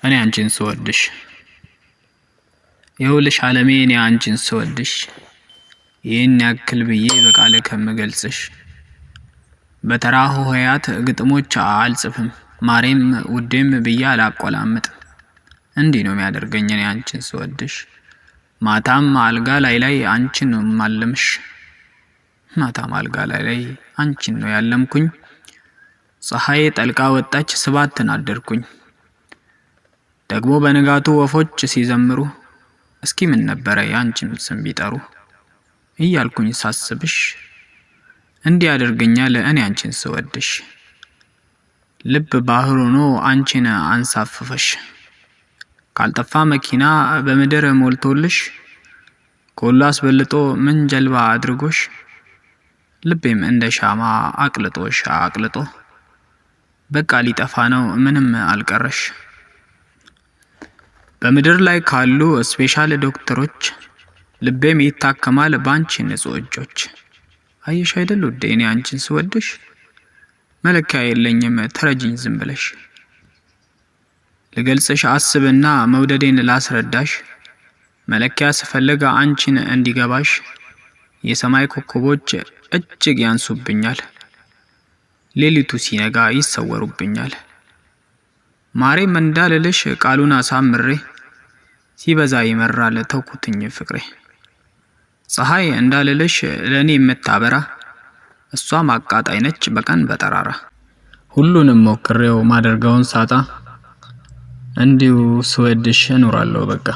እኔ አንቺን ስወድሽ ይኸውልሽ ዓለሜ እኔ አንቺን ስወድሽ ይህን ያክል ብዬ በቃል ከምገልጽሽ በተራ ሆሄያት ግጥሞች አልጽፍም ማሬም ውዴም ብዬ አላቆላምጥም እንዲህ ነው የሚያደርገኝ እኔ አንቺን ስወድሽ ማታም አልጋ ላይ አንቺን ነው ማለምሽ ማታም አልጋ ላይ አንቺን ነው ያለምኩኝ ፀሐይ ጠልቃ ወጣች ስባትን አደርኩኝ ደግሞ በንጋቱ ወፎች ሲዘምሩ እስኪ ምን ነበር ያንቺን ስም ቢጠሩ እያልኩኝ ሳስብሽ እንዲህ ያደርገኛል እኔ አንቺን ስወድሽ ልብ ባህር ሆኖ አንቺን አንሳፍፈሽ ካልጠፋ መኪና በመደረ ሞልቶልሽ ኮላ አስበልጦ ምን ጀልባ አድርጎሽ ልቤም እንደ ሻማ አቅልጦ በቃ ሊጠፋ ነው ምንም አልቀረሽ በመድር ላይ ካሉ ስፔሻል ዶክተሮች ልቤም ይታከማል ባንቺ ንጹህ እጆች አየሽ አይደል ውዴ እኔ አንቺን ስወድሽ መለኪያ የለኝም ተረጂኝ ዝም ብለሽ ልገልጽሽ አስብና መውደዴን ላስረዳሽ መለኪያ ስፈልግ አንቺን እንዲገባሽ የሰማይ ኮከቦች እጅግ ያንሱብኛል ሌሊቱ ሲነጋ ይሰወሩብኛል ማሬም እንዳልልሽ ቃሉን አሳምሬ ሲበዛ ይመራል ተውኩትኝ ፍቅሬ ፀሐይ እንዳልልሽ ለኔ የምታበራ እሷ ማቃጣይ ነች በቀን በጠራራ ሁሉንም ሞክሬው ማደርገውን ሳጣ እንዲሁ ስወድሽ እኖራለሁ በቃ